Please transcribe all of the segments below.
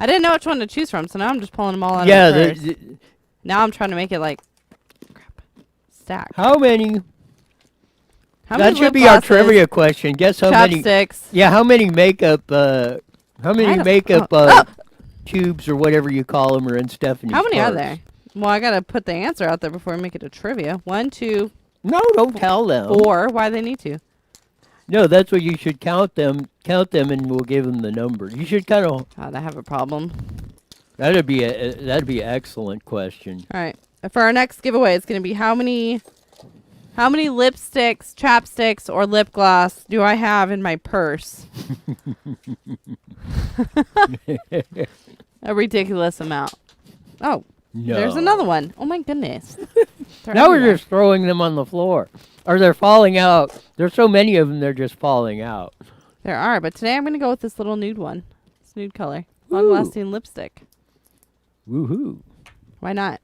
I didn't know which one to choose from, so now I'm just pulling them all out of the purse. Now I'm trying to make it like stack. How many? How That many should lip be our glosses, trivia question. Guess how many? chapsticks? Yeah, how many makeup? How many makeup tubes or whatever you call them are in Stephanie's How many are purse? there? Well, I gotta put the answer out there before I make it a trivia. 1, 2, No, don't tell them. 4. Why do they need to? No, that's what you should count them. Count them, and we'll give them the number. You should kind of. God, I have a problem. That'd be an excellent question. All right. For our next giveaway, it's gonna be how many lipsticks, chapsticks, or lip gloss do I have in my purse? A ridiculous amount. Oh, No. there's another one. Oh my goodness. Now we're just throwing them on the floor, or they're falling out. There's so many of them, they're just falling out. There are, but today I'm gonna go with this little nude one. This nude color, long-lasting lipstick. Woohoo! Why not?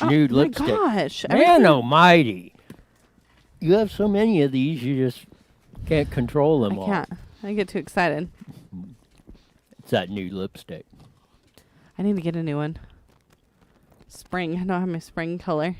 Nude oh my lipstick. Gosh, Man almighty. You have so many of these, you just can't control them all. I can't. I get too excited. It's that nude lipstick. I need to get a new one. Spring. I don't have my spring color.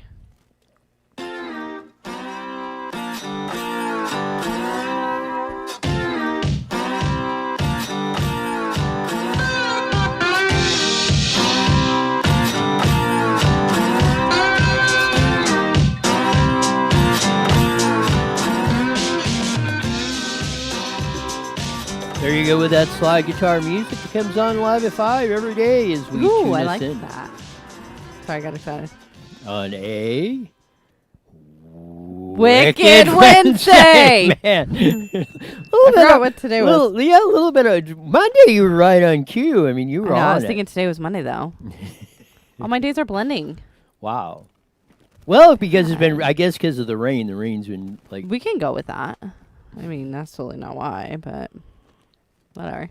There you go with that slide guitar music. It comes on live at 5 every day as we Ooh, tune I us like in. that. Sorry, I got excited. On a Wicked Wednesday! Man. I forgot what today was. Yeah, a little bit of Monday. You were right on cue. I mean, you were I on was it. thinking today was Monday, though. All my days are blending. Wow. Well, because it's been, I guess, because of the rain. The rain's been like. We can go with that. I mean, that's totally not why, but whatever.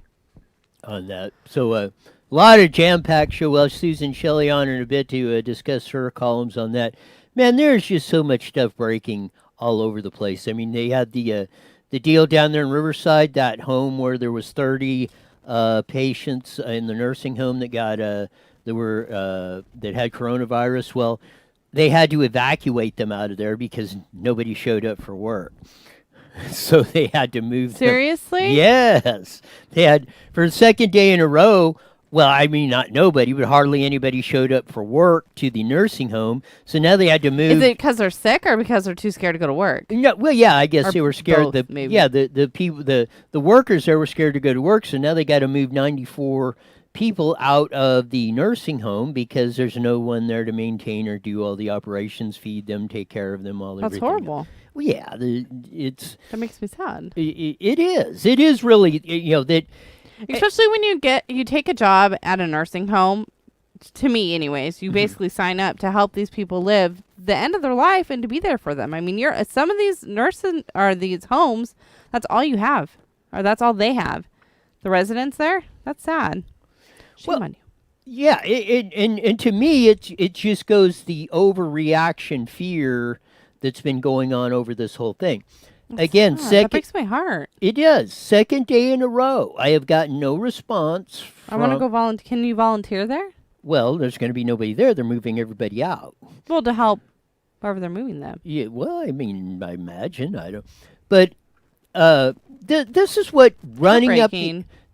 On that. So a lot of jam-packed show. Well, Susan Shelley on in a bit to discuss her columns on that. Man, there's just so much stuff breaking all over the place. I mean, they had the deal down there in Riverside, that home where there was 30 patients in the nursing home that got that had coronavirus. Well, they had to evacuate them out of there because nobody showed up for work. So they had to move them. Seriously? Yes. They had, for the second day in a row, well, I mean, not nobody, but hardly anybody showed up for work to the nursing home. So now they had to move. Is it because they're sick or because they're too scared to go to work? No, well, yeah, I guess Or they were scared. both, maybe. Yeah, the people, the workers there were scared to go to work. So now they got to move 94 people out of the nursing home because there's no one there to maintain or do all the operations, feed them, take care of them, all That's everything. horrible. Well, yeah, it's. That makes me sad. It is. It is really, that. Especially when you take a job at a nursing home, to me anyways, you basically sign up to help these people live the end of their life and to be there for them. I mean, some of these nursing or these homes, that's all you have, or that's all they have. The residents there, that's sad. Shame on you. Yeah, and to me, it just goes the overreaction fear that's been going on over this whole thing. Again, That breaks my heart. It does. Second day in a row, I have gotten no response. I want to go volunteer. Can you volunteer there? Well, there's going to be nobody there. They're moving everybody out. Well, to help wherever they're moving them. Yeah. Well, I mean, I imagine I don't. But this is what running up.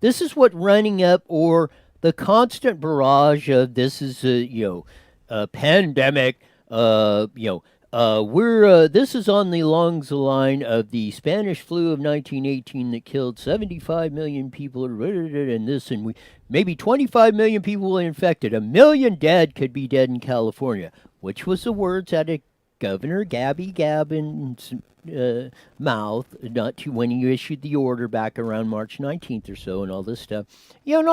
This is what running up, or the constant barrage of this is a pandemic. This is on the line of the Spanish flu of 1918 that killed 75 million people, and this, and maybe 25 million people were infected. 1 million dead could be dead in California, which was the words out of Governor Gabby Gabbin's mouth when he issued the order back around March 19th or so, and all this stuff. And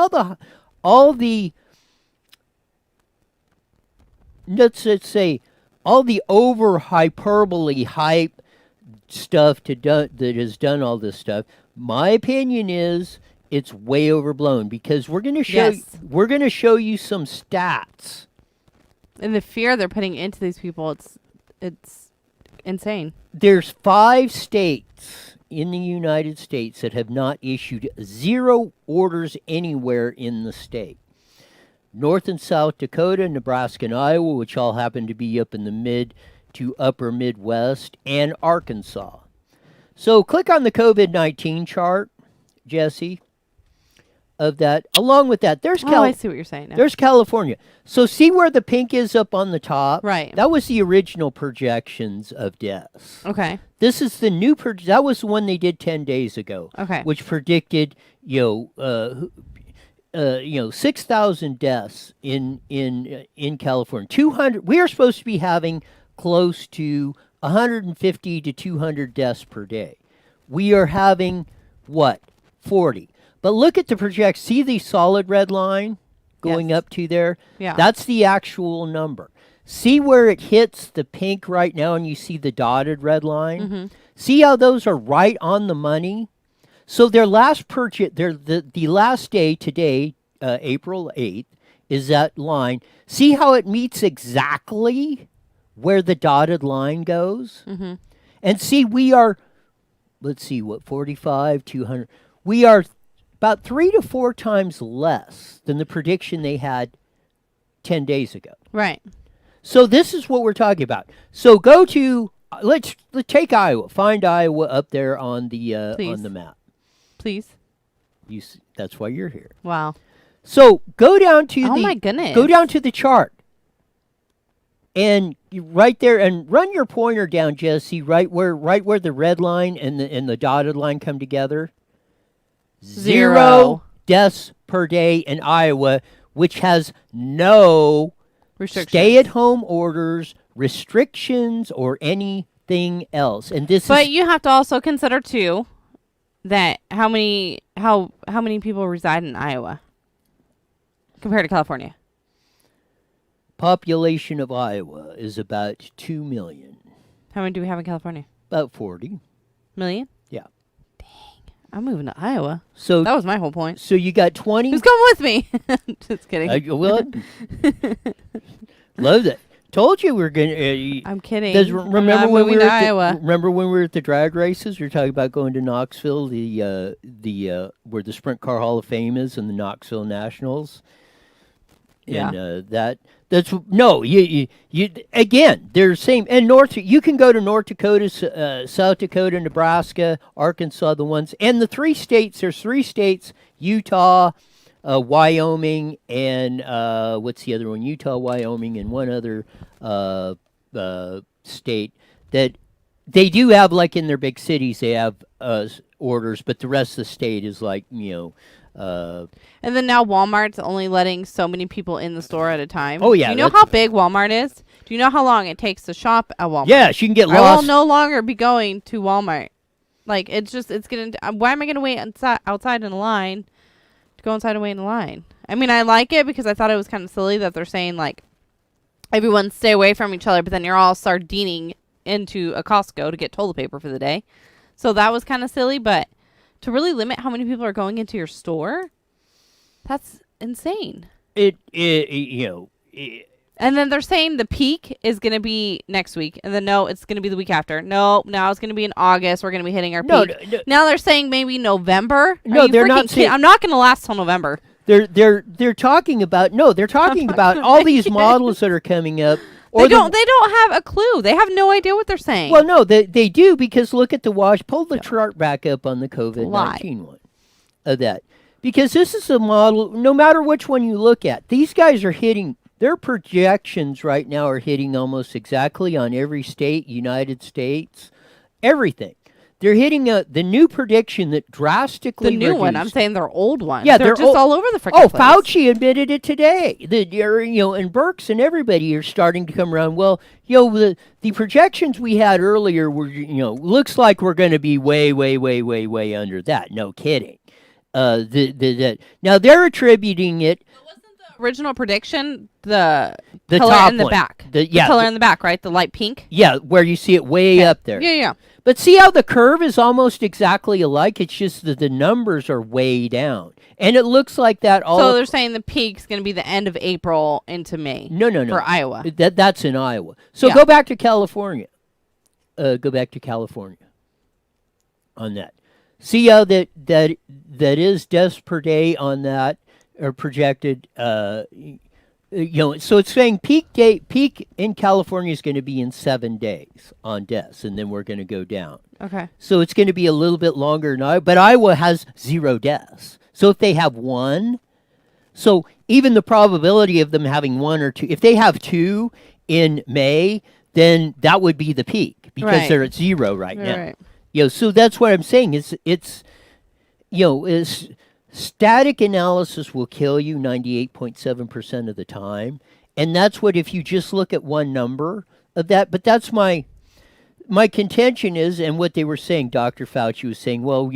all the let's say. All the over hyperbole hype stuff that has done all this stuff. My opinion is it's way overblown because we're going to show you some stats. And the fear they're putting into these people, it's insane. There's 5 states in the United States that have not issued 0 orders anywhere in the state. North and South Dakota, Nebraska, and Iowa, which all happen to be up in the mid to upper Midwest, and Arkansas. So click on the COVID-19 chart, Jesse, of that. Along with that, I see what you're saying now. there's California. So see where the pink is up on the top? Right. That was the original projections of deaths. Okay. This is the new that was the one they did 10 days ago. Okay. Which predicted, 6,000 deaths in California. 200. We are supposed to be having close to 150 to 200 deaths per day. We are having what? 40. But look at the project. See the solid red line going up to there? Yeah. That's the actual number. See where it hits the pink right now and you see the dotted red line? Mm-hmm. See how those are right on the money? So their last purchase, the last day today, April 8th, is that line. See how it meets exactly where the dotted line goes? Mm-hmm. And see, we are, let's see, 45, 200. We are about 3 to 4 times less than the prediction they had 10 days ago. Right. So this is what we're talking about. So go to, let's take Iowa. Find Iowa up there on the map. Please. That's why you're here. Wow. So go down to my goodness. Go down to the chart. And right there, and run your pointer down, Jesse, right where the red line and the dotted line come together. 0 deaths per day in Iowa, which has no stay-at-home orders, restrictions, or anything else. And But you have to also consider too that how many people reside in Iowa compared to California. Population of Iowa is about 2 million. How many do we have in California? About 40 million. Yeah. Dang, I'm moving to Iowa. So that was my whole point. So you got 20. Who's going with me? Just kidding. Love that. Told you we were gonna. I'm kidding. Remember when we were to Iowa? Remember when we were at the drag races? We were talking about going to Knoxville, where the Sprint Car Hall of Fame is, and the Knoxville Nationals. Yeah. And that's no. You again. They're the same. And you can go to North Dakota, South Dakota, Nebraska, Arkansas. The ones and the 3 states. There's 3 states: Utah, Wyoming, and what's the other one? Utah, Wyoming, and one other state that they do have, like in their big cities, they have orders, but the rest of the state is like, and then now Walmart's only letting so many people in the store at a time. Oh, yeah. Do you know how big Walmart is? Do you know how long it takes to shop at Walmart? Yeah, she can get lost. I will no longer be going to Walmart. Like, it's going to... Why am I going to wait outside in a line to go inside and wait in a line? I mean, I like it because I thought it was kind of silly that they're saying, like, everyone stay away from each other, but then you're all sardining into a Costco to get toilet paper for the day. So that was kind of silly, but to really limit how many people are going into your store, that's insane. And then they're saying the peak is going to be next week. And then, no, it's going to be the week after. No, now it's going to be in August. We're going to be hitting our peak. No. Now they're saying maybe November. No, they're not saying. I'm not going to last till November. They're talking about all these models that are coming up. Or they don't have a clue. They have no idea what they're saying. Well, no, they do, because look at pull the chart back up on the COVID-19 one of that. Because this is a model, no matter which one you look at, these guys are hitting, their projections right now are hitting almost exactly on every state, United States, everything. They're hitting the new prediction that drastically reduced. The new one. I'm saying their old one. Yeah, they're just all over the freaking place. Fauci admitted it today. And Birx and everybody are starting to come around. Well, the projections we had earlier were, looks like we're going to be way, way, way, way, way under that. No kidding. Now they're attributing it. Original prediction, the color top in the back. The color in the back, right? The light pink? Yeah, where you see it way up there. Yeah. But see how the curve is almost exactly alike? It's just that the numbers are way down. And it looks like that all... So they're saying the peak's going to be the end of April into May. No. For Iowa. That's in Iowa. So go back to California. on that. See how that is deaths per day on that are projected. So it's saying peak in California is going to be in 7 days on deaths, and then we're going to go down. Okay. So it's going to be a little bit longer now, but Iowa has 0 deaths. So if they have 1, so even the probability of them having 1 or 2, if they have 2 in May, then that would be the peak because they're at 0 right now. Right. So that's what I'm saying. It's static analysis will kill you 98.7% of the time, and that's what if you just look at one number of that. But that's my contention is, and what they were saying, Dr. Fauci was saying, well,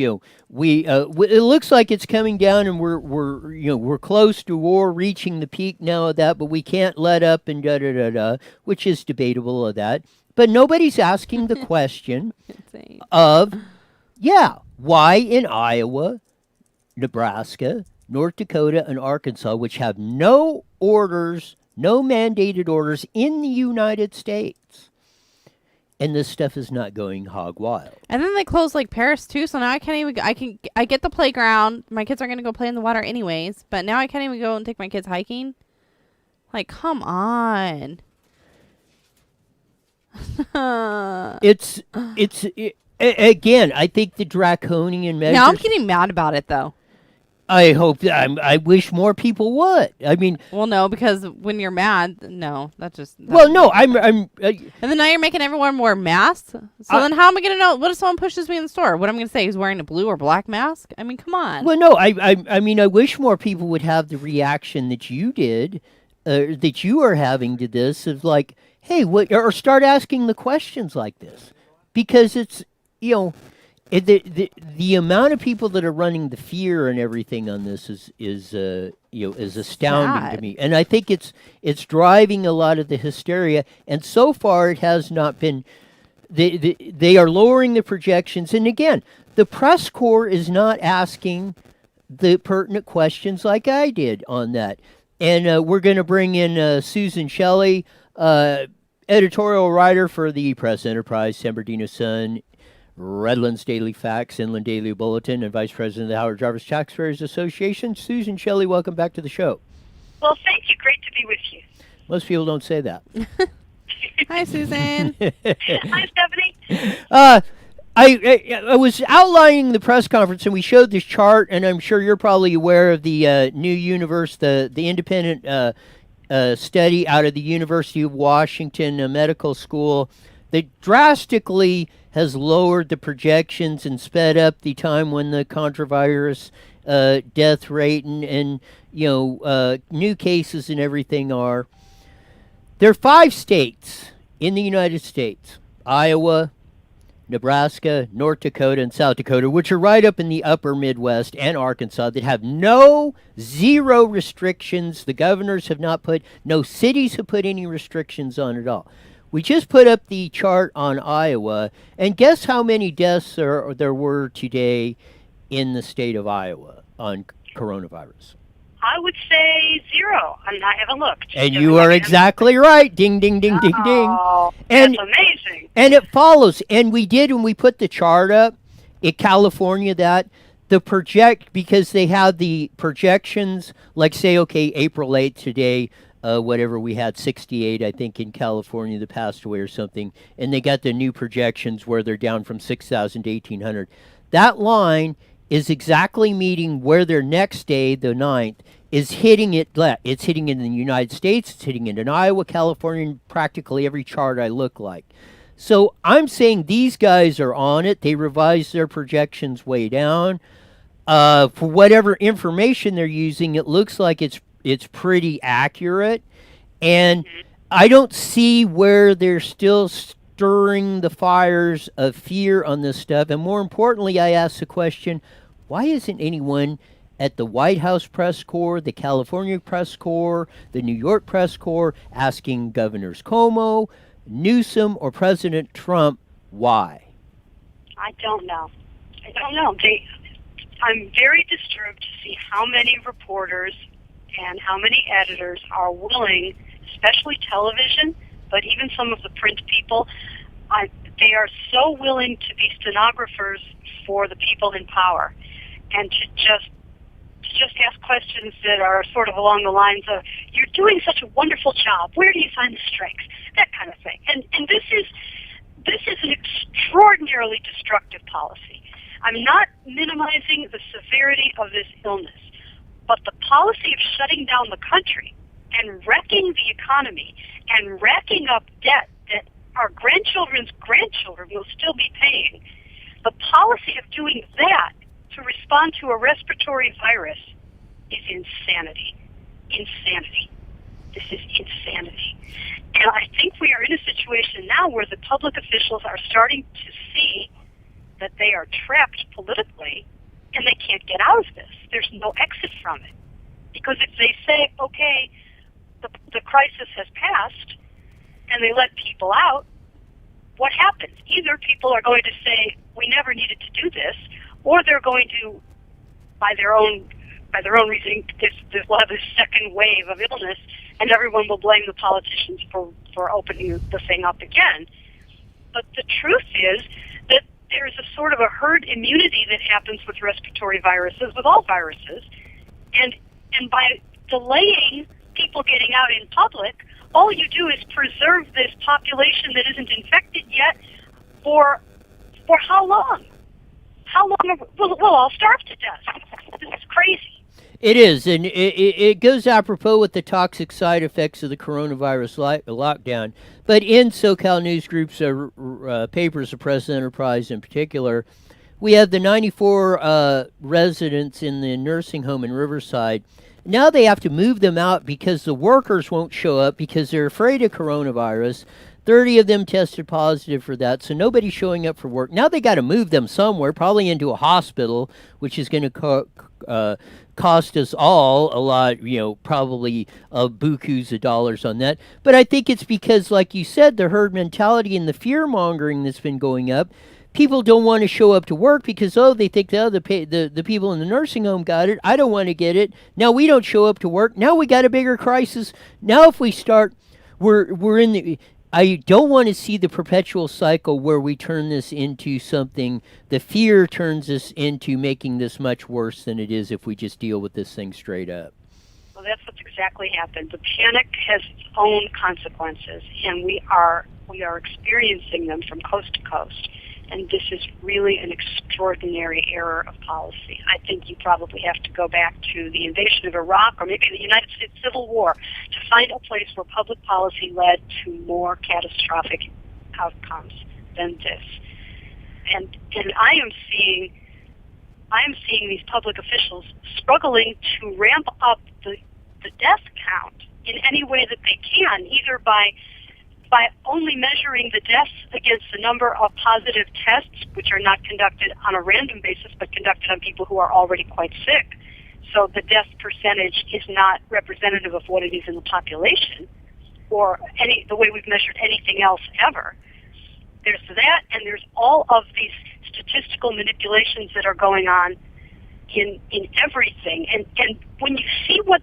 we it looks like it's coming down, and we're close to war, reaching the peak now of that, but we can't let up and which is debatable of that. But nobody's asking the question of, why in Iowa, Nebraska, North Dakota, and Arkansas, which have no mandated orders in the United States, and this stuff is not going hog wild. And then they closed Lake Paris too, so now I can't even. I get the playground. My kids are gonna go play in the water anyways, but now I can't even go and take my kids hiking. Like, come on. Again, I think the draconian measures. Now I'm getting mad about it though. I hope I wish more people would. I mean, well, no, because when you're mad, no, that's just. Well, no, I'm. And then now you're making everyone wear masks. So then, how am I gonna know? What if someone pushes me in the store? What am I gonna say? He's wearing a blue or black mask? I mean, come on. Well, no, I mean, I wish more people would have the reaction that you did, that you are having to this of like, hey, what, or start asking the questions like this, because it's the amount of people that are running the fear and everything on this is astounding to me, and I think it's driving a lot of the hysteria. And so far, it has not been. They are lowering the projections, and again, the press corps is not asking the pertinent questions like I did on that. And we're going to bring in Susan Shelley, editorial writer for the Press Enterprise, San Bernardino Sun, Redlands Daily Facts, Inland Daily Bulletin, and Vice President of the Howard Jarvis Taxpayers Association. Susan Shelley, welcome back to the show. Well, thank you. Great to be with you. Most people don't say that. Hi, Susan. Hi, Stephanie. I was outlining the press conference, and we showed this chart, and I'm sure you're probably aware of the New Universe, the independent study out of the University of Washington Medical School that drastically has lowered the projections and sped up the time when the contravirus death rate and new cases and everything are. There are 5 states in the United States, Iowa, Nebraska, North Dakota, and South Dakota, which are right up in the upper Midwest, and Arkansas, that have zero restrictions. The governors have not no cities have put any restrictions on at all. We just put up the chart on Iowa, and guess how many deaths there were today in the state of Iowa on coronavirus? I would say 0. I haven't looked. And you are exactly right. Ding, ding, ding, ding, ding. And that's amazing. And it follows. And we did, when we put the chart up in California, that because they had the projections, like say, okay, April 8th today, whatever, we had 68, I think, in California that passed away or something. And they got the new projections where they're down from 6,000 to 1,800. That line is exactly meeting where their next day, the 9th, is hitting it. It's hitting it in the United States, it's hitting it in Iowa, California, and practically every chart I look like. So I'm saying these guys are on it. They revised their projections way down. For whatever information they're using, it looks like it's pretty accurate. And I don't see where they're still stirring the fires of fear on this stuff. And more importantly, I ask the question, why isn't anyone at the White House press corps, the California press corps, the New York press corps asking Governors Cuomo, Newsom, or President Trump why? I don't know. I'm very disturbed to see how many reporters and how many editors are willing, especially television, but even some of the print people, they are so willing to be stenographers for the people in power, and to just ask questions that are sort of along the lines of, "You're doing such a wonderful job. Where do you find the strength?" That kind of thing. And this is an extraordinarily destructive policy. I'm not minimizing the severity of this illness, but the policy of shutting down the country and wrecking the economy and racking up debt that our grandchildren's grandchildren will still be paying, the policy of doing that to respond to a respiratory virus is insanity. Insanity. This is insanity. And I think we are in a situation now where the public officials are starting to see that they are trapped politically and they can't get out of this. There's no exit from it. Because if they say, okay, the crisis has passed, and they let people out, what happens? Either people are going to say, we never needed to do this, or they're going to, by their own reasoning, we'll have this second wave of illness, and everyone will blame the politicians for opening the thing up again. But the truth is that there is a sort of a herd immunity that happens with respiratory viruses, with all viruses, and by delaying people getting out in public, all you do is preserve this population that isn't infected yet for how long? How long? We'll all starve to death. This is crazy. It is, and it goes apropos with the toxic side effects of the coronavirus lockdown. But in SoCal News Group's papers of Press Enterprise in particular, we have the 94 residents in the nursing home in Riverside. Now they have to move them out because the workers won't show up because they're afraid of coronavirus. 30 of them tested positive for that, so nobody's showing up for work. Now they got to move them somewhere, probably into a hospital, which is going to cost us all a lot, probably bukus of dollars on that. But I think it's because, like you said, the herd mentality and the fear-mongering that's been going up. People don't want to show up to work because, they think the people in the nursing home got it. I don't want to get it. Now we don't show up to work. Now we got a bigger crisis. Now if we start, we're in the... I don't want to see the perpetual cycle where we turn this into something, the fear turns us into making this much worse than it is if we just deal with this thing straight up. Well, that's what's exactly happened. The panic has its own consequences, and we are experiencing them from coast to coast. And this is really an extraordinary error of policy. I think you probably have to go back to the invasion of Iraq or maybe the United States Civil War to find a place where public policy led to more catastrophic outcomes than this. And I am seeing these public officials struggling to ramp up the death count in any way that they can, either by only measuring the deaths against the number of positive tests, which are not conducted on a random basis, but conducted on people who are already quite sick. So the death percentage is not representative of what it is in the population, or the way we've measured anything else ever. There's that, and there's all of these statistical manipulations that are going on in everything. And when you see what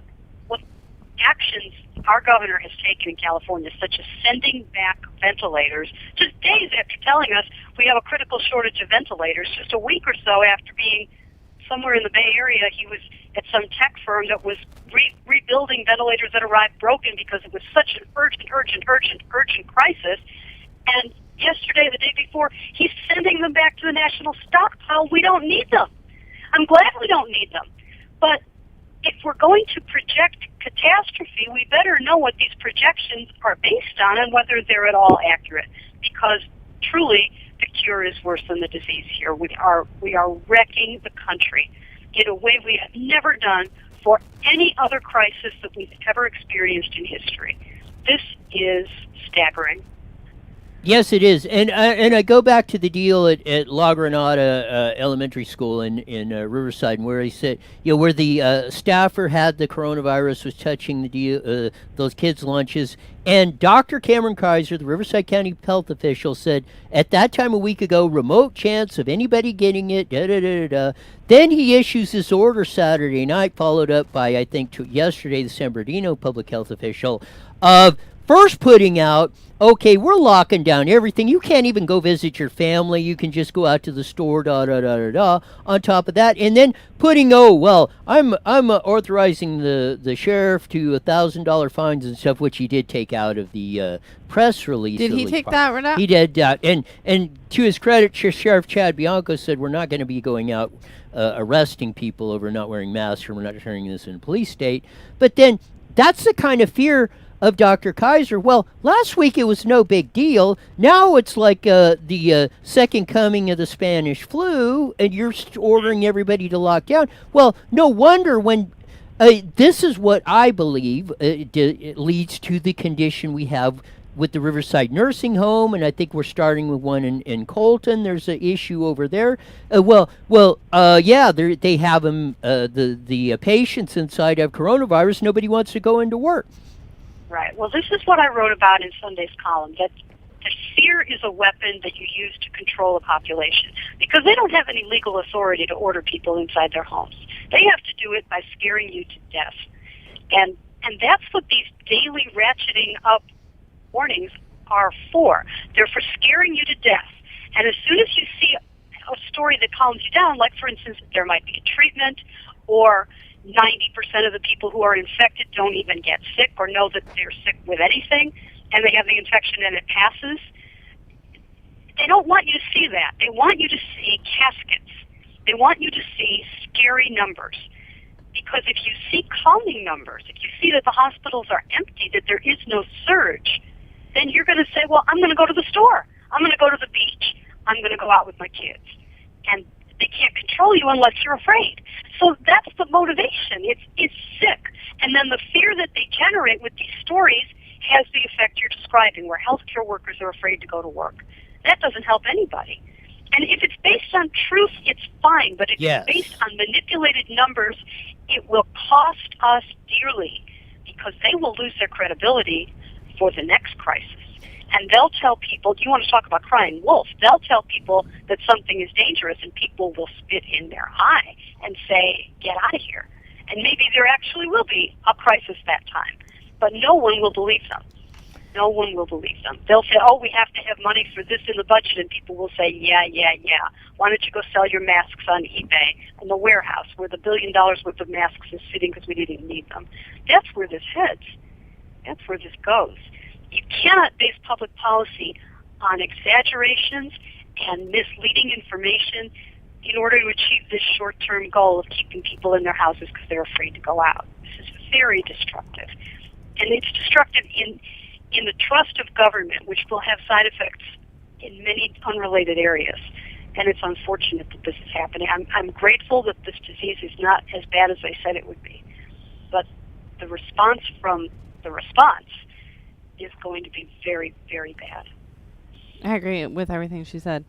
actions our governor has taken in California, such as sending back ventilators, just days after telling us we have a critical shortage of ventilators, just a week or so after being somewhere in the Bay Area, he was at some tech firm that was rebuilding ventilators that arrived broken because it was such an urgent crisis. And yesterday, the day before, he's sending them back to the national stockpile. We don't need them. I'm glad we don't need them. But if we're going to project catastrophe, we better know what these projections are based on and whether they're at all accurate. Because truly, the cure is worse than the disease here. We are wrecking the country in a way we have never done for any other crisis that we've ever experienced in history. This is staggering. Yes, it is, and I go back to the deal at La Granada Elementary School in Riverside, where he said, where the staffer had the coronavirus, was touching the those kids' lunches, and Dr. Cameron Kaiser, the Riverside County health official, said at that time a week ago, remote chance of anybody getting it. Then he issues this order Saturday night, followed up by yesterday the San Bernardino public health official of first putting out okay, we're locking down everything. You can't even go visit your family. You can just go out to the store, da da da da da. On top of that, and then putting, oh well, I'm authorizing the sheriff to $1,000 fines and stuff, which he did take out of the press release. Did he take that right out? He did that, and to his credit, Sheriff Chad Bianco said we're not going to be going out arresting people over not wearing masks, or we're not turning this in a police state. But then that's the kind of fear of Dr. Kaiser. Well, last week it was no big deal. Now it's like the second coming of the Spanish flu, and you're ordering everybody to lock down. Well, no wonder when this is what I believe it leads to the condition we have with the Riverside Nursing Home, and I think we're starting with one in Colton. There's an issue over there. Yeah, they have them. The patients inside have coronavirus. Nobody wants to go into work. Right. Well, this is what I wrote about in Sunday's column, that fear is a weapon that you use to control a population, because they don't have any legal authority to order people inside their homes. They have to do it by scaring you to death. And that's what these daily ratcheting up warnings are for. They're for scaring you to death. And as soon as you see a story that calms you down, like, for instance, there might be a treatment, or 90% of the people who are infected don't even get sick or know that they're sick with anything, and they have the infection and it passes, they don't want you to see that. They want you to see caskets. They want you to see scary numbers. Because if you see calming numbers, if you see that the hospitals are empty, that there is no surge, then you're going to say, well, I'm going to go to the store. I'm going to go to the beach. I'm going to go out with my kids. And they can't control you unless you're afraid. So that's the motivation. It's sick. And then the fear that they generate with these stories has the effect you're describing, where healthcare workers are afraid to go to work. That doesn't help anybody. And if it's based on truth, it's fine. But if it's based on manipulated numbers, it will cost us dearly, because they will lose their credibility for the next crisis. And they'll tell people, do you want to talk about crying wolf? They'll tell people that something is dangerous, and people will spit in their eye and say, get out of here. And maybe there actually will be a crisis that time. But no one will believe them. No one will believe them. They'll say, oh, we have to have money for this in the budget, and people will say, yeah. Why don't you go sell your masks on eBay in the warehouse where the $1 billion worth of masks is sitting because we didn't need them? That's where this heads. That's where this goes. You cannot base public policy on exaggerations and misleading information in order to achieve this short-term goal of keeping people in their houses because they're afraid to go out. This is very destructive. And it's destructive in the trust of government, which will have side effects in many unrelated areas. And it's unfortunate that this is happening. I'm grateful that this disease is not as bad as they said it would be. But the response from the response is going to be very, very bad. I agree with everything she said.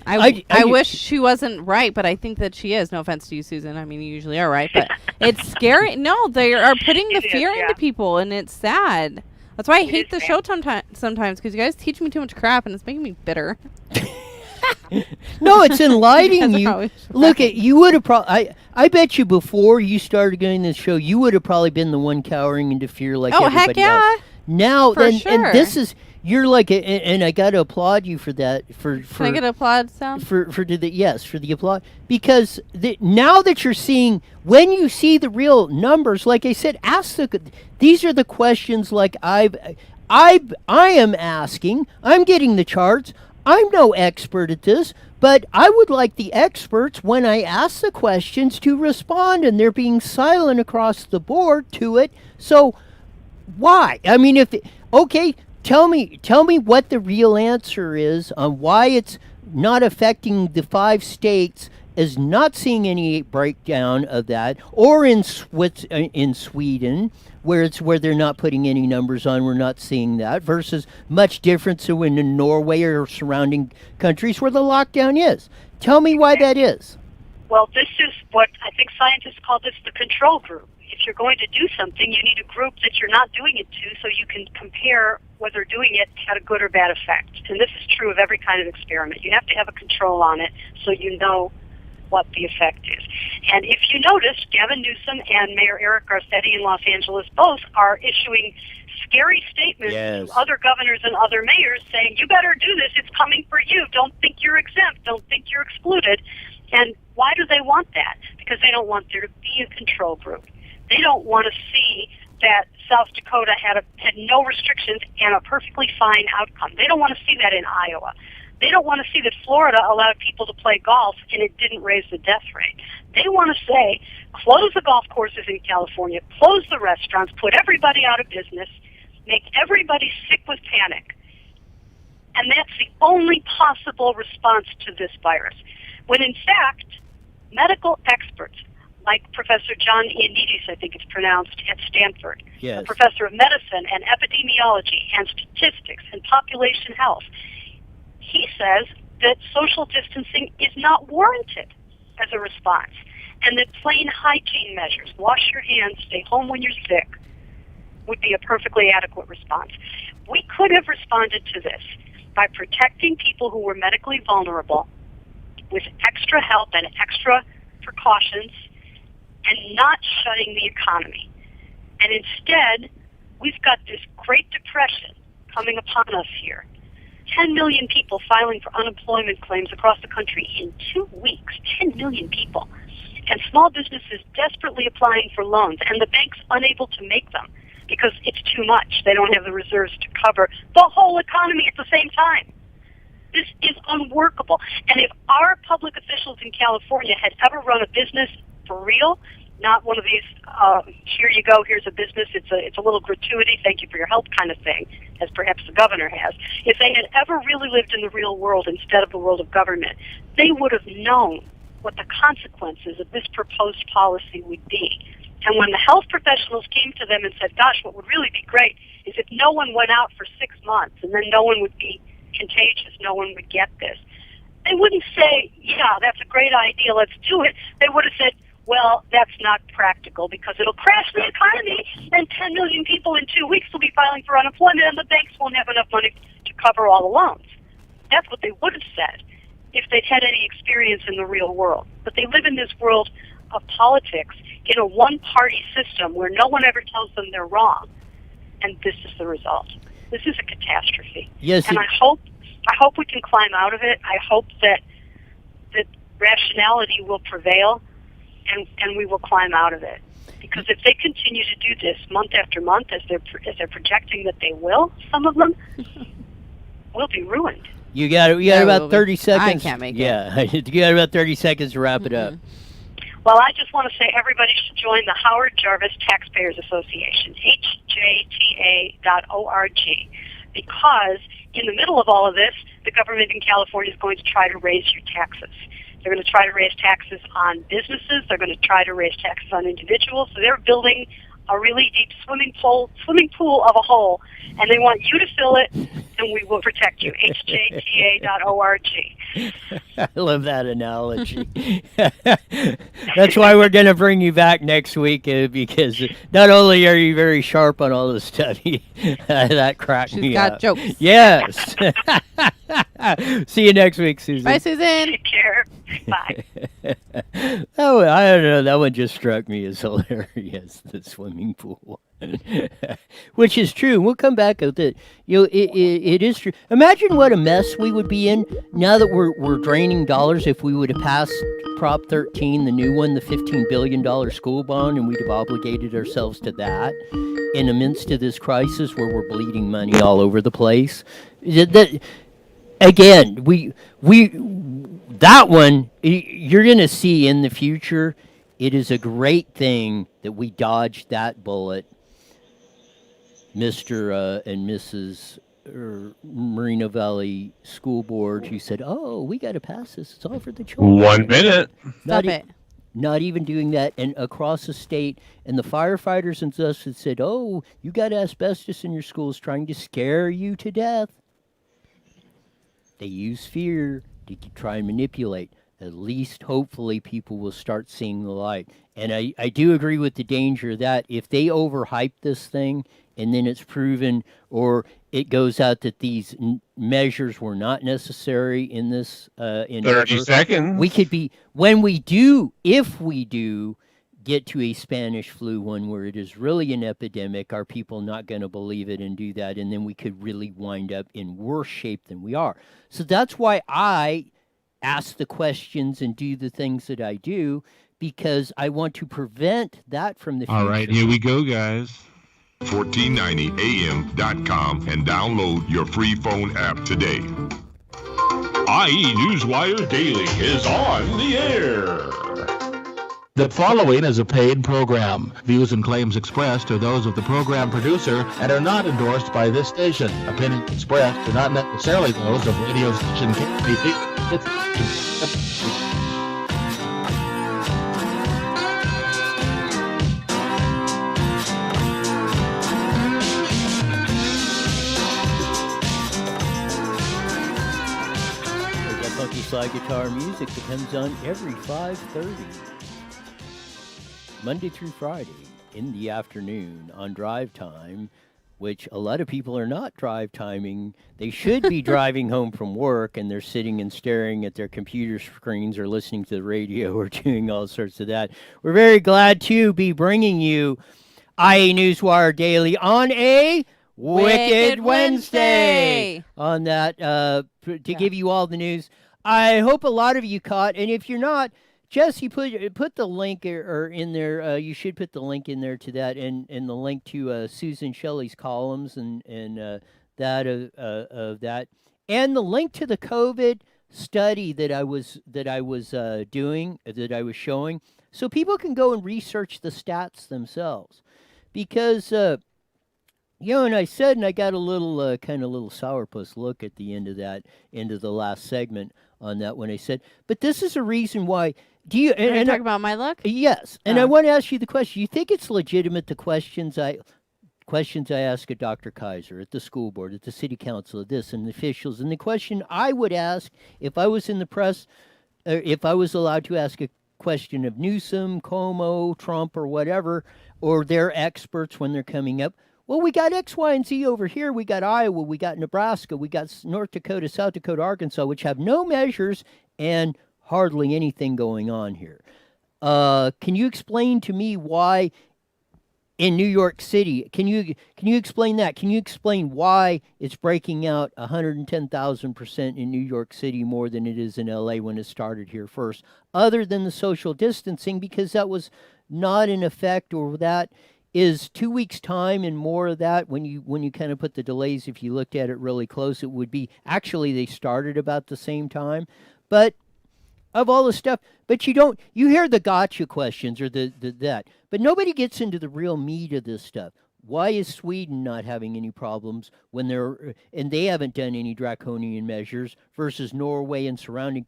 I wish she wasn't right, but I think that she is. No offense to you, Susan. I mean, you usually are right, but it's scary. No, they are putting the fear into people, and it's sad. That's why I hate the show sometimes, because you guys teach me too much crap, and it's making me bitter. No, it's enlightening you. Look, you would have probably. I bet you before you started doing this show, you would have probably been the one cowering into fear like everybody else. Oh, heck yeah! Now, for sure. And this is. You're like, and I got to applaud you for that. Can I get an applaud sound? For the applaud, because now that you're seeing, when you see the real numbers, like I said, these are the questions like I am asking. I'm getting the charts. I'm no expert at this, but I would like the experts, when I ask the questions, to respond, and they're being silent across the board to it. So why? I mean, okay. Tell me what the real answer is on why it's not affecting the 5 states as not seeing any breakdown of that, or in Sweden, where they're not putting any numbers on, we're not seeing that, versus much different so in Norway or surrounding countries where the lockdown is. Tell me why that is. Well, this is what I think scientists call this the control group. If you're going to do something, you need a group that you're not doing it to, so you can compare whether doing it had a good or bad effect. And this is true of every kind of experiment. You have to have a control on it so you know what the effect is. And if you notice, Gavin Newsom and Mayor Eric Garcetti in Los Angeles both are issuing scary statements Yes. to other governors and other mayors saying, you better do this, it's coming for you, don't think you're exempt, don't think you're excluded. And why do they want that? Because they don't want there to be a control group. They don't want to see that South Dakota had no restrictions and a perfectly fine outcome. They don't want to see that in Iowa. They don't want to see that Florida allowed people to play golf and it didn't raise the death rate. They want to say, close the golf courses in California, close the restaurants, put everybody out of business, make everybody sick with panic. And that's the only possible response to this virus. When in fact, medical experts, like Professor John Ioannidis, I think it's pronounced, at Stanford, Yes. a professor of medicine and epidemiology and statistics and population health, he says that social distancing is not warranted as a response, and that plain hygiene measures, wash your hands, stay home when you're sick, would be a perfectly adequate response. We could have responded to this by protecting people who were medically vulnerable with extra help and extra precautions and not shutting the economy. And instead, we've got this Great Depression coming upon us here. 10 million people filing for unemployment claims across the country in 2 weeks. 10 million people. And small businesses desperately applying for loans, and the banks unable to make them because it's too much. They don't have the reserves to cover the whole economy at the same time. This is unworkable. And if our public officials in California had ever run a business for real, not one of these, here you go, here's a business, it's a little gratuity, thank you for your help kind of thing, as perhaps the governor has. If they had ever really lived in the real world instead of the world of government, they would have known what the consequences of this proposed policy would be. And when the health professionals came to them and said, gosh, what would really be great is if no one went out for 6 months and then no one would be contagious, no one would get this. They wouldn't say, yeah, that's a great idea, let's do it. They would have said, well, that's not practical because it'll crash the economy and 10 million people in 2 weeks will be filing for unemployment and the banks won't have enough money to cover all the loans. That's what they would have said if they'd had any experience in the real world. But they live in this world of politics in a one-party system where no one ever tells them they're wrong. And this is the result. This is a catastrophe. Yes. And I hope we can climb out of it. I hope that rationality will prevail and we will climb out of it. Because if they continue to do this month after month, as they're projecting that they will, some of them will be ruined. You got about 30 seconds. I can't make it. Yeah, you got about 30 seconds to wrap it up. Well, I just want to say everybody should join the Howard Jarvis Taxpayers Association, hjta.org, because in the middle of all of this, the government in California is going to try to raise your taxes. They're going to try to raise taxes on businesses. They're going to try to raise taxes on individuals. So they're building a really deep swimming pool of a hole, and they want you to fill it, and we will protect you. hjta.org. I love that analogy. That's why we're going to bring you back next week, because not only are you very sharp on all this stuff, that cracked me up. She's got jokes. Yes. See you next week, Susan. Bye, Susan. Take care. Bye. Oh, I don't know. That one just struck me as hilarious. The swimming pool, which is true. We'll come back with it. It is true. Imagine what a mess we would be in now that we're draining dollars. If we would have passed Prop 13, the new one, the $15 billion school bond, and we'd have obligated ourselves to that in the midst of this crisis where we're bleeding money all over the place. Again, that one, you're going to see in the future, it is a great thing that we dodged that bullet, Mr. And Mrs. Moreno Valley School Board, who said, oh, we got to pass this. It's all for the children. 1 minute. Stop it. Not even doing that. And across the state, and the firefighters and us had said, oh, you got asbestos in your schools trying to scare you to death. They use fear to try and manipulate. At least, hopefully, people will start seeing the light. And I do agree with the danger that if they overhype this thing and then it's proven or it goes out that these measures were not necessary in this endeavor, 30 seconds. we could be, if we do get to a Spanish flu one where it is really an epidemic, are people not going to believe it and do that? And then we could really wind up in worse shape than we are. So that's why I ask the questions and do the things that I do, because I want to prevent that from the future. All right, here we go, guys. 1490am.com and download your free phone app today. IE Newswire Daily is on the air. The following is a paid program. Views and claims expressed are those of the program producer and are not endorsed by this station. Opinions expressed are not necessarily those of radio station KPP. Funky slide guitar music that comes on every 5:30, Monday through Friday in the afternoon on drive time, which a lot of people are not drive timing. They should be driving home from work, and they're sitting and staring at their computer screens or listening to the radio or doing all sorts of that. We're very glad to be bringing you IE Newswire Daily on a Wicked Wednesday. On that, to give you all the news. I hope a lot of you caught, and if you're not, Jesse, put the link or in there. You should put the link in there to that, and the link to Susan Shelley's columns and that of that, and the link to the COVID study that I was showing, so people can go and research the stats themselves, because. And I said, and I got a little kind of little sourpuss look at the end of the last segment on that when I said, but this is a reason why. Do you? And talk about my look? Yes, and I want to ask you the question. You think it's legitimate the questions I ask at Dr. Kaiser, at the school board, at the city council, at this, and the officials, and the question I would ask if I was in the press, if I was allowed to ask a question of Newsom, Cuomo, Trump, or whatever, or their experts when they're coming up. Well, we got X, Y, and Z over here. We got Iowa. We got Nebraska. We got North Dakota, South Dakota, Arkansas, which have no measures and hardly anything going on here. Can you explain to me why in New York City, can you explain that? Can you explain why it's breaking out 110,000% in New York City more than it is in LA when it started here first, other than the social distancing, because that was not in effect, or that is 2 weeks' time and more of that. When you kind of put the delays, if you looked at it really close, it would be actually they started about the same time. But of all the stuff, but you hear the gotcha questions or the that, but nobody gets into the real meat of this stuff. Why is Sweden not having any problems when they haven't done any draconian measures versus Norway and surrounding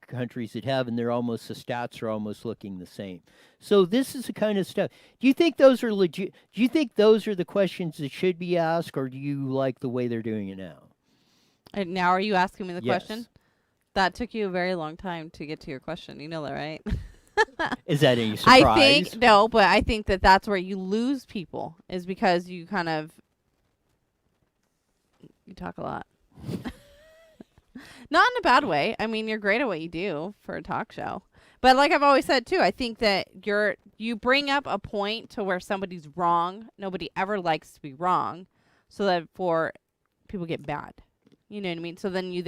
countries that have, and the stats are almost looking the same. So this is the kind of stuff. Do you think those are legit? Do you think those are the questions that should be asked, or do you like the way they're doing it now? And now are you asking me the Yes. question? That took you a very long time to get to your question. You know that, right? Is that any surprise? I think but I think that's where you lose people, is because you kind of talk a lot. Not in a bad way. I mean, you're great at what you do for a talk show. But like I've always said too, I think that you bring up a point to where somebody's wrong. Nobody ever likes to be wrong, so that for people get mad. You know what I mean? So then you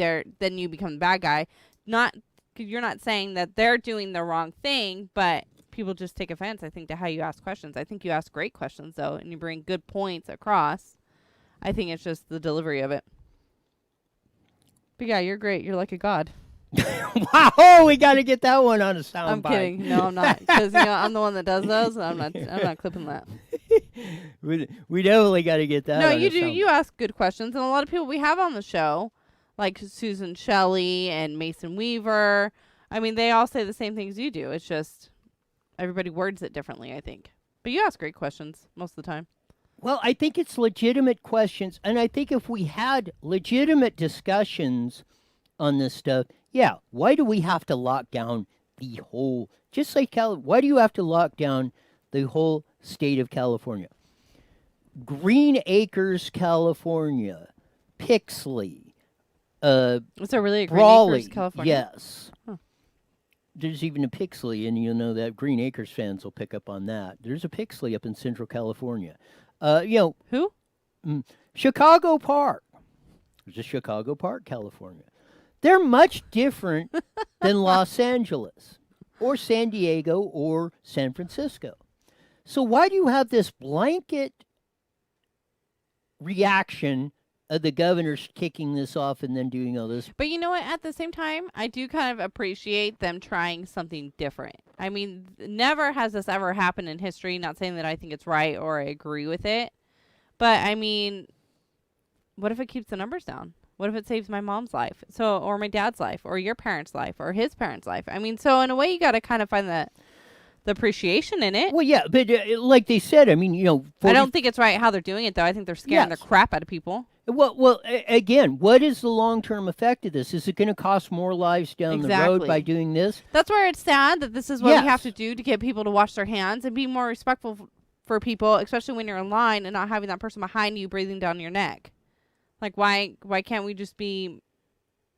become the bad guy. Not, cause you're not saying that they're doing the wrong thing, but people just take offense, I think, to how you ask questions. I think you ask great questions, though, and you bring good points across. I think it's just the delivery of it. But yeah, you're great. You're like a god. Wow, we got to get that one on a soundbite. I'm kidding. No, I'm not. Because I'm the one that does those, and I'm not clipping that. We definitely got to get that. No, on you do. You ask good questions, and a lot of people we have on the show, like Susan Shelley and Mason Weaver. I mean, they all say the same things you do. It's just everybody words it differently, I think. But you ask great questions most of the time. Well, I think it's legitimate questions, and I think if we had legitimate discussions on this stuff, yeah, why do we have to lock down the whole, just like why do you have to lock down the whole state of California? Green Acres, California, Pixley, Is there really a Green Brawley, Acres, California? yes. Huh. there's even a Pixley, and you know that Green Acres fans will pick up on that. There's a Pixley up in Central California. Who? Chicago Park. There's a Chicago Park, California. They're much different than Los Angeles or San Diego or San Francisco. So why do you have this blanket reaction of the governor's kicking this off and then doing all this? But you know what? At the same time, I do kind of appreciate them trying something different. I mean, never has this ever happened in history. Not saying that I think it's right or I agree with it. But, I mean, what if it keeps the numbers down? What if it saves my mom's life? Or my dad's life, or your parents' life, or his parents' life? I mean, so in a way, you got to kind of find the appreciation in it. Well, yeah, but like they said, I mean, I don't think it's right how they're doing it, though. I think they're scaring the crap out of people. Well, again, what is the long-term effect of this? Is it going to cost more lives down the road by doing this? That's where it's sad that this is what we have to do to get people to wash their hands and be more respectful for people, especially when you're in line and not having that person behind you breathing down your neck. Like, why can't we just be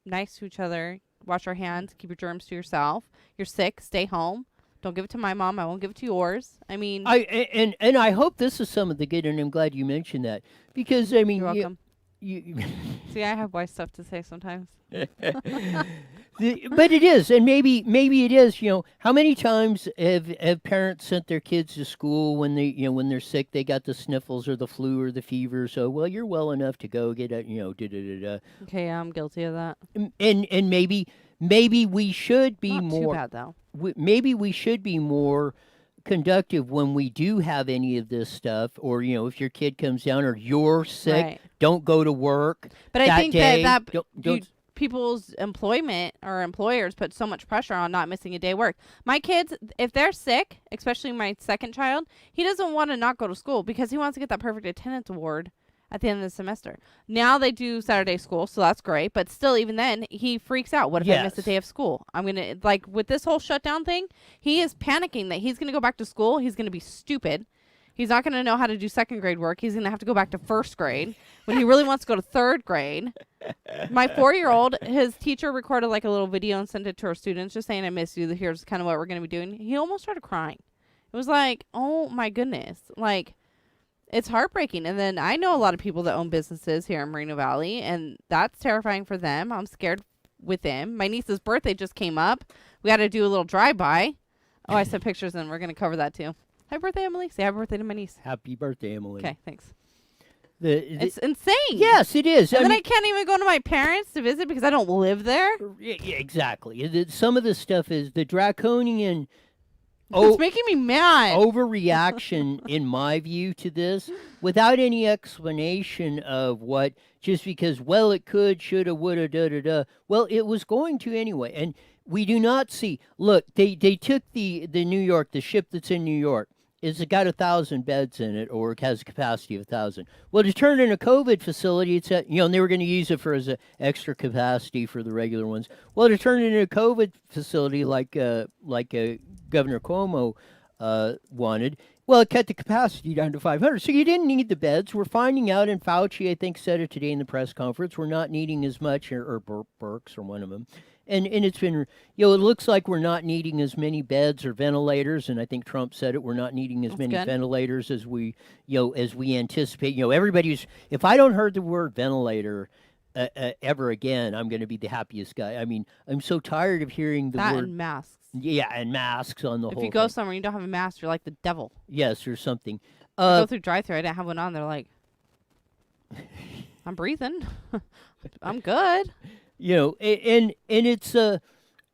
nice to each other, wash our hands, keep your germs to yourself? You're sick, stay home. Don't give it to my mom. I won't give it to yours. I mean, and I hope this is some of the good, and I'm glad you mentioned that because I mean, you're welcome. You See, I have wise stuff to say sometimes. But it is, and maybe it is. How many times have parents sent their kids to school when when they're sick, they got the sniffles or the flu or the fever? So, well, you're well enough to go get it. Okay, yeah, I'm guilty of that. And maybe we should be Not more. too bad though. Maybe we should be more conductive when we do have any of this stuff, or if your kid comes down or you're sick, don't go to work. But I think that don't people's employment or employers put so much pressure on not missing a day of work. My kids, if they're sick, especially my second child, he doesn't want to not go to school because he wants to get that perfect attendance award at the end of the semester. Now they do Saturday school, so that's great. But still, even then, he freaks out. What if I miss a day of school? I'm going to, like, with this whole shutdown thing, he is panicking that he's going to go back to school. He's going to be stupid. He's not going to know how to do second grade work. He's going to have to go back to first grade when he really wants to go to third grade. My 4-year-old, his teacher recorded like a little video and sent it to her students just saying, I miss you. Here's kind of what we're going to be doing. He almost started crying. It was like, oh my goodness. Like, it's heartbreaking. And then I know a lot of people that own businesses here in Moreno Valley, and that's terrifying for them. I'm scared with them. My niece's birthday just came up. We got to do a little drive-by. Oh, I sent pictures, and we're going to cover that too. Happy birthday, Emily. Say happy birthday to my niece. Happy birthday, Emily. Okay, thanks. It's insane. Yes, it is. And then I can't even go to my parents to visit because I don't live there. Yeah, exactly. Some of the stuff is the draconian... It's making me mad. Overreaction, in my view, to this, without any explanation of what, just because, well, it could, shoulda, woulda, da-da-da. Well, it was going to anyway. And we do not see, look, they took the New York, the ship that's in New York, it's got 1,000 beds in it, or it has a capacity of 1,000. Well, to turn it into a COVID facility, it's and they were going to use it for as an extra capacity for the regular ones. Well, to turn it into a COVID facility like Governor Cuomo wanted, well, it cut the capacity down to 500. So you didn't need the beds. We're finding out, and Fauci, I think, said it today in the press conference, we're not needing as much, or Burks, or one of them. And it's been, it looks like we're not needing as many beds or ventilators, and I think Trump said it. We're not needing as many ventilators as we anticipate. Everybody's. If I don't heard the word ventilator ever again, I'm going to be the happiest guy. I mean, I'm so tired of hearing the word. And masks. Yeah, and masks on the whole. If you go thing. somewhere and you don't have a mask, you're like the devil. Yes, or something. Go through drive-thru. I didn't have one on. They're like, I'm breathing. I'm good. And it's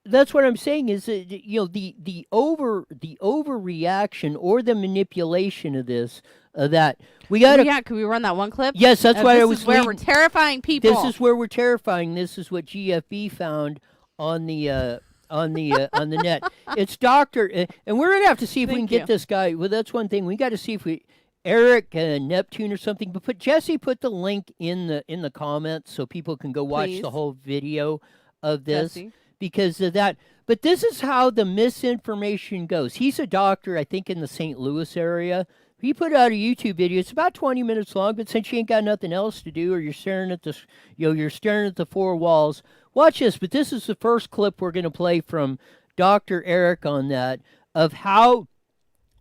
that's what I'm saying is the overreaction or the manipulation of this that we got. Yeah, could we run that one clip? Yes, that's why I was. This is where we're terrifying people. This is where we're terrifying. This is what GFB found on the net. It's Doctor, and we're gonna have to see if we can get this guy. Well, that's one thing we got to see if we. Eric Neptune or something, but Jesse put the link in the comments so people can go watch the whole video of this. Jesse. Because of that. But this is how the misinformation goes. He's a doctor, I think, in the St. Louis area. He put out a YouTube video. It's about 20 minutes long, but since you ain't got nothing else to do, or you're staring at the, you're staring at the four walls, watch this. But this is the first clip we're going to play from Dr. Eric on that, of how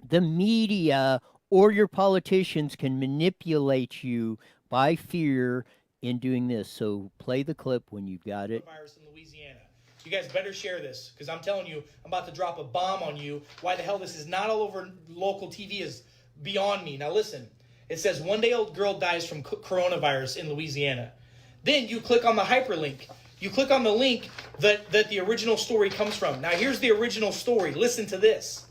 the media or your politicians can manipulate you by fear in doing this. So play the clip when you've got it. Virus in Louisiana. You guys better share this, because I'm telling you, I'm about to drop a bomb on you. Why the hell this is not all over local TV is beyond me. Now listen, it says 1-day-old girl dies from coronavirus in Louisiana. Then you click on the hyperlink. You click on the link that the original story comes from. Now here's the original story. Listen to this.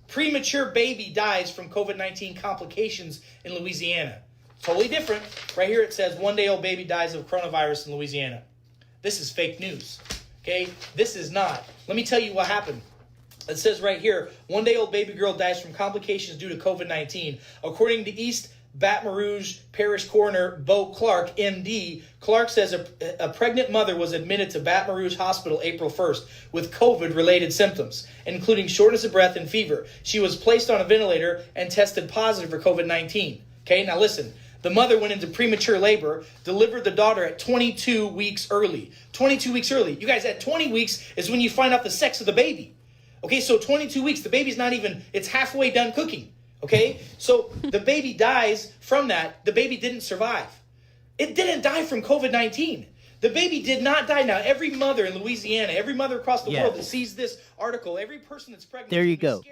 Premature baby dies from COVID-19 complications in Louisiana. Totally different. Right here it says 1-day-old baby dies of coronavirus in Louisiana. This is fake news. Okay? This is not. Let me tell you what happened. It says right here, 1-day-old baby girl dies from complications due to COVID-19. According to East Baton Rouge Parish Coroner Bo Clark, MD, Clark says a pregnant mother was admitted to Baton Rouge Hospital April 1st with COVID-related symptoms, including shortness of breath and fever. She was placed on a ventilator and tested positive for COVID-19. Okay, now listen. The mother went into premature labor, delivered the daughter at 22 weeks early. 22 weeks early. You guys, at 20 weeks is when you find out the sex of the baby. Okay, so 22 weeks, the baby's not even, it's halfway done cooking. Okay, so the baby dies from that. The baby didn't survive. It didn't die from COVID-19. The baby did not die. Now, every mother in Louisiana, every mother across the world that sees this article, every person that's pregnant. There you go.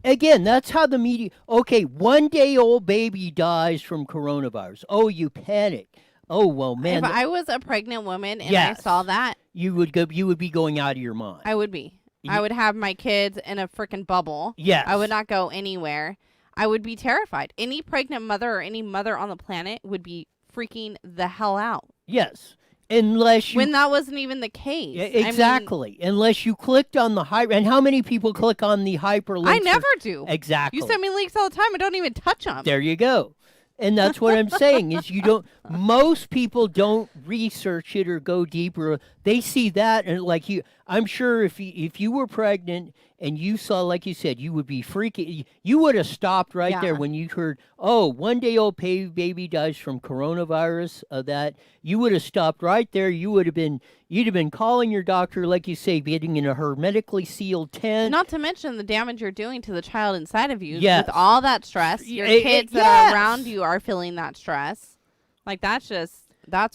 Again, that's how the media. Okay, 1-day-old baby dies from coronavirus. Oh, you panic. Oh, well, man. If I was a pregnant woman and Yes. I saw that, You would go. You would be going out of your mind. I would be. I would have my kids in a freaking bubble. Yes. I would not go anywhere. I would be terrified. Any pregnant mother or any mother on the planet would be freaking the hell out. Yes, unless you. When that wasn't even the case. Yeah, exactly. Unless you clicked on the hyper. And how many people click on the hyperlink? I never do. Exactly. You send me links all the time. I don't even touch them. There you go. And that's what I'm saying is you don't. Most people don't research it or go deeper. They see that and like you. I'm sure if you were pregnant and you saw, like you said, you would be freaking. You would have stopped right there when you heard, oh, 1-day-old baby dies from coronavirus. That you would have stopped right there. You'd have been calling your doctor, like you say, getting in a hermetically sealed tent. Not to mention the damage you're doing to the child inside of you. Yes. With all that stress. Your kids that are around you are feeling that stress. Like, that's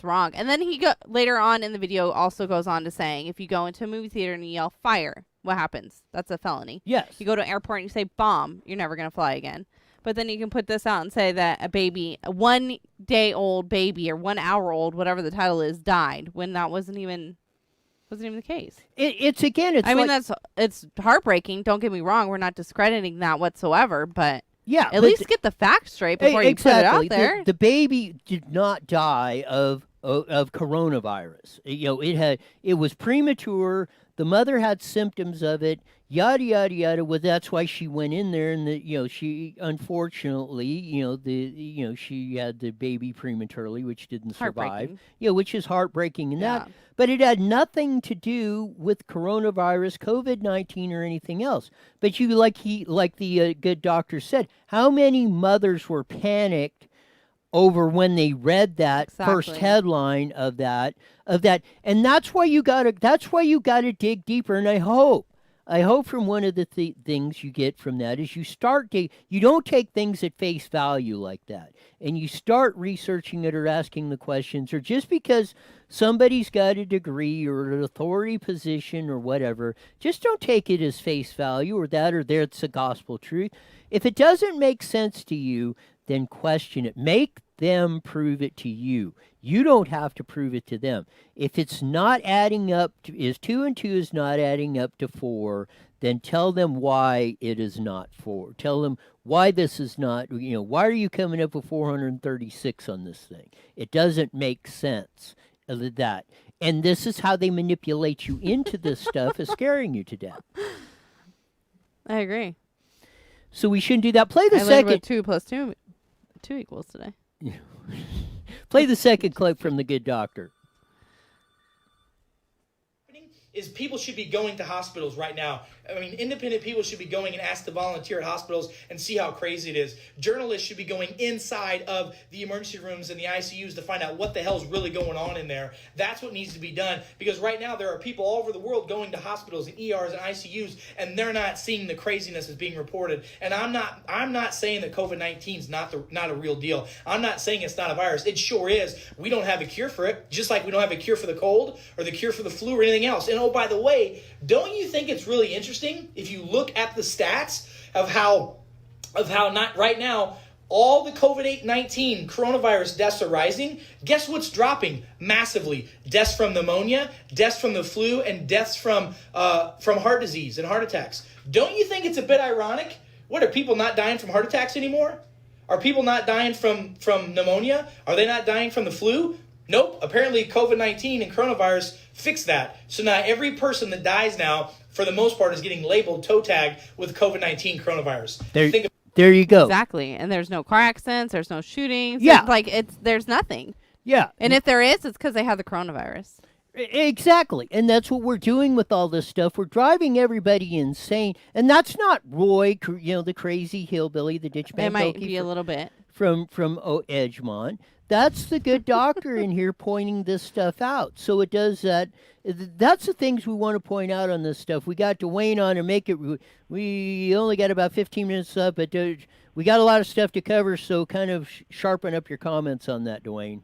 wrong. And then later on in the video also goes on to saying, if you go into a movie theater and you yell fire, what happens? That's a felony. Yes. You go to an airport and you say bomb, you're never going to fly again. But then you can put this out and say that a 1-day-old baby or 1 hour old, whatever the title is, died when that wasn't even the case. It's heartbreaking. Don't get me wrong. We're not discrediting that whatsoever, but yeah, at least get the facts straight before you put it out there. The baby did not die of coronavirus. It was premature. The mother had symptoms of it. Yada yada yada. Well, that's why she went in there, and she unfortunately, she had the baby prematurely, which didn't survive. Which is heartbreaking, and that. But it had nothing to do with coronavirus, COVID-19, or anything else. But like the good doctor said, how many mothers were panicked over when they read that first headline of that, and that's why you gotta dig deeper. And I hope from one of the things you get from that is you don't take things at face value like that, and you start researching it or asking the questions, or just because somebody's got a degree or an authority position or whatever, just don't take it as face value or that's the gospel truth. If it doesn't make sense to you, then question it. Make them prove it to you. You don't have to prove it to them. If it's not adding up, is 2 and 2 is not adding up to 4, then tell them why it is not 4. Tell them why this is not, why are you coming up with 436 on this thing? It doesn't make sense of that. And this is how they manipulate you into this stuff, is scaring you to death. I agree. So we shouldn't do that. Play the second. What 2 plus 2 equals today. Play the second clip from the good doctor. Is people should be going to hospitals right now. I mean, independent people should be going and ask to volunteer at hospitals and see how crazy it is. Journalists should be going inside of the emergency rooms and the ICUs to find out what the hell's really going on in there. That's what needs to be done, because right now there are people all over the world going to hospitals and ERs and ICUs, and they're not seeing the craziness that's being reported. And I'm not saying that COVID-19 is not a real deal. I'm not saying it's not a virus. It sure is. We don't have a cure for it, just like we don't have a cure for the cold or the cure for the flu or anything else. And oh, by the way, don't you think it's really interesting if you look at the stats of how not right now all the COVID-19 coronavirus deaths are rising? Guess what's dropping massively? Deaths from pneumonia, deaths from the flu, and deaths from heart disease and heart attacks. Don't you think it's a bit ironic? What, are people not dying from heart attacks anymore? Are people not dying from pneumonia? Are they not dying from the flu? Nope. Apparently COVID-19 and coronavirus fixed that. So now every person that dies now, for the most part, is getting labeled, toe tagged with COVID-19 coronavirus. There you go. Exactly. And there's no car accidents. There's no shootings. Yeah. There's nothing. Yeah. And if there is, it's because they have the coronavirus. Exactly. And that's what we're doing with all this stuff. We're driving everybody insane. And that's not Roy, the crazy hillbilly, the ditchman. It might be a little bit. From Edgemont. That's the good doctor in here pointing this stuff out. So it does that. That's the things we want to point out on this stuff. We got Dwayne on to make it. We only got about 15 minutes up, but we got a lot of stuff to cover, so kind of sharpen up your comments on that, Dwayne.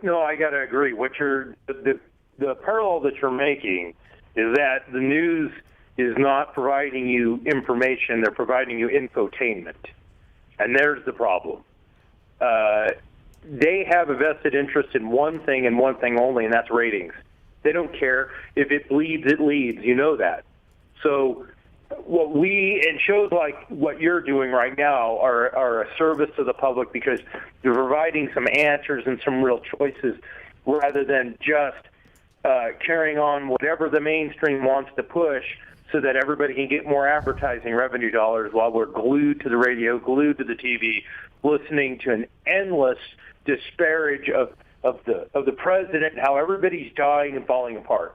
No, I got to agree. The parallel that you're making is that the news is not providing you information; they're providing you infotainment, and there's the problem. They have a vested interest in one thing and one thing only, and that's ratings. They don't care. If it bleeds, it leads. You know that. So and shows like what you're doing right now are a service to the public, because you're providing some answers and some real choices rather than just carrying on whatever the mainstream wants to push so that everybody can get more advertising revenue dollars while we're glued to the radio, glued to the TV, listening to an endless disparage of the president and how everybody's dying and falling apart.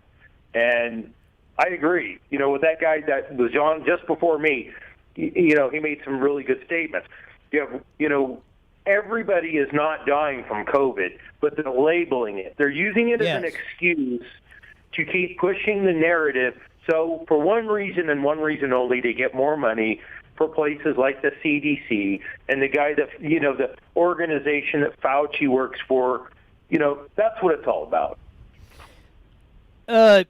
And I agree. With that guy that was on just before me, he made some really good statements. Everybody is not dying from COVID, but they're labeling it. They're using it as an excuse to keep pushing the narrative. So for one reason and one reason only, to get more money for places like the CDC and the guy that, the organization that Fauci works for, that's what it's all about. And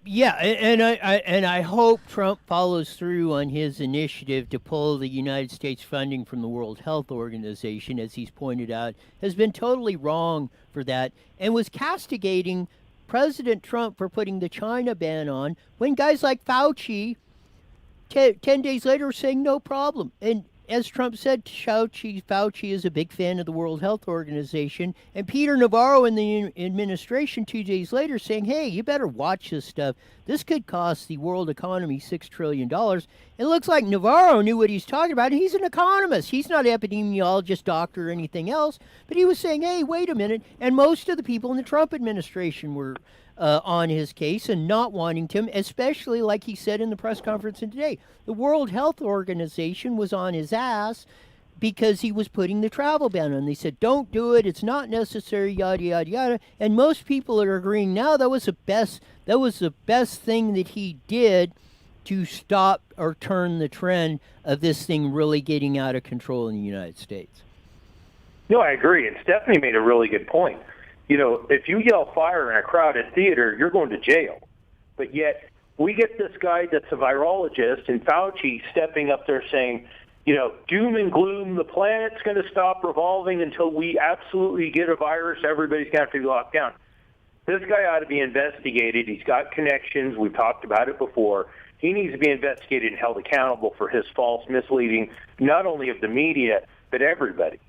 I hope Trump follows through on his initiative to pull the United States funding from the World Health Organization, as he's pointed out, has been totally wrong for that, and was castigating President Trump for putting the China ban on, when guys like Fauci 10 days later were saying no problem. And as Trump said, Fauci is a big fan of the World Health Organization. And Peter Navarro in the administration 2 days later saying, hey, you better watch this stuff. This could cost the world economy $6 trillion. It looks like Navarro knew what he's talking about. He's an economist. He's not an epidemiologist, doctor, or anything else. But he was saying, hey, wait a minute. And most of the people in the Trump administration were on his case and not wanting to, especially like he said in the press conference today. The World Health Organization was on his ass because he was putting the travel ban on. They said, don't do it. It's not necessary, yada, yada, yada. And most people are agreeing now that was the best thing that he did to stop or turn the trend of this thing really getting out of control in the United States. No, I agree. And Stephanie made a really good point. If you yell fire in a crowded theater, you're going to jail. But yet we get this guy that's a virologist and Fauci stepping up there saying, doom and gloom, the planet's going to stop revolving until we absolutely get a virus. Everybody's going to have to be locked down. This guy ought to be investigated. He's got connections. We've talked about it before. He needs to be investigated and held accountable for his false misleading, not only of the media, but everybody.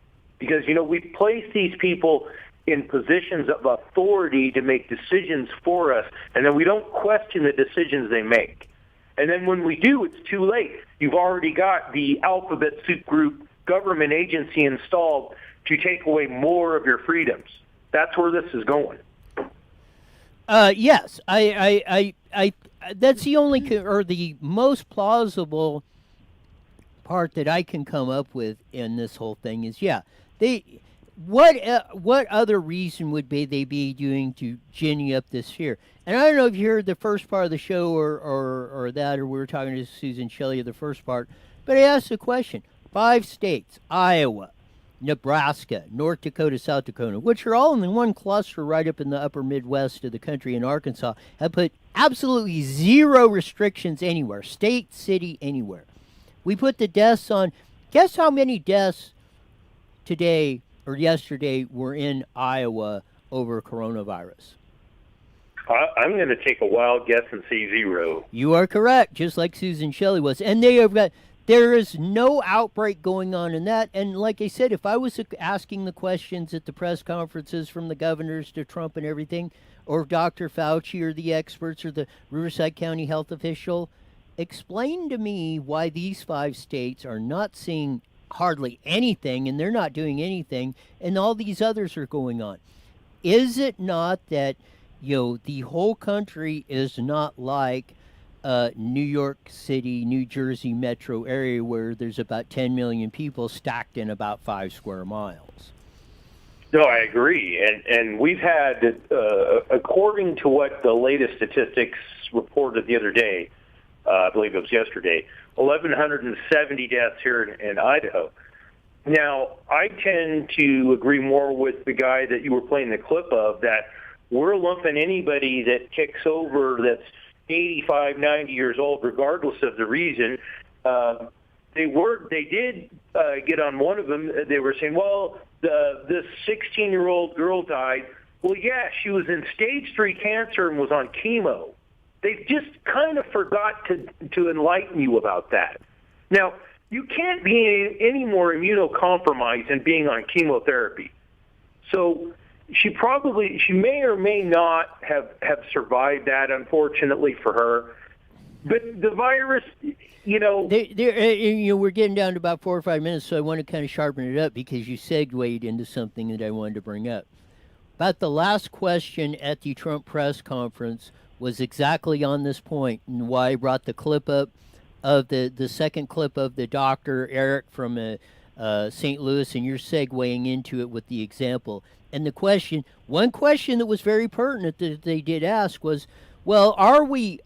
Because, we've placed these people in positions of authority to make decisions for us, and then we don't question the decisions they make. And then when we do, it's too late. You've already got the alphabet soup group government agency installed to take away more of your freedoms. That's where this is going. Yes, I that's the only or the most plausible part that I can come up with in this whole thing is, yeah, they what other reason would they be doing to ginny up this fear? And I don't know if you heard the first part of the show or that, or we were talking to Susan Shelley the first part, but I asked the question: 5 states, Iowa, Nebraska, North Dakota, South Dakota, which are all in the one cluster right up in the upper Midwest of the country, in Arkansas, have put absolutely 0 restrictions anywhere, state, city, anywhere. We put the deaths on. Guess how many deaths today or yesterday were in Iowa over coronavirus? I'm going to take a wild guess and say 0. You are correct, just like Susan Shelley was. And they have got, there is no outbreak going on in that. And like I said, if I was asking the questions at the press conferences from the governors to Trump and everything, or Dr. Fauci or the experts or the Riverside County health official, explain to me why these 5 states are not seeing hardly anything and they're not doing anything and all these others are going on. Is it not that, the whole country is not like New York City, New Jersey metro area where there's about 10 million people stacked in about 5 square miles? No, I agree. And we've had, according to what the latest statistics reported the other day, I believe it was yesterday, 1,170 deaths here in Idaho. Now, I tend to agree more with the guy that you were playing the clip of, that we're lumping anybody that kicks over that's 85, 90 years old, regardless of the reason. They did get on one of them. They were saying, well, this 16-year-old girl died. Well, yeah, she was in stage 3 cancer and was on chemo. They just kind of forgot to enlighten you about that. Now, you can't be any more immunocompromised than being on chemotherapy. So she may or may not have survived that, unfortunately for her. But the virus, we're getting down to about 4 or 5 minutes, so I want to kind of sharpen it up because you segued into something that I wanted to bring up. About the last question at the Trump press conference was exactly on this point, and why I brought the clip up of the second clip of the doctor, Eric, from St. Louis, and you're segueing into it with the example. And one question that was very pertinent that they did ask was, well, are we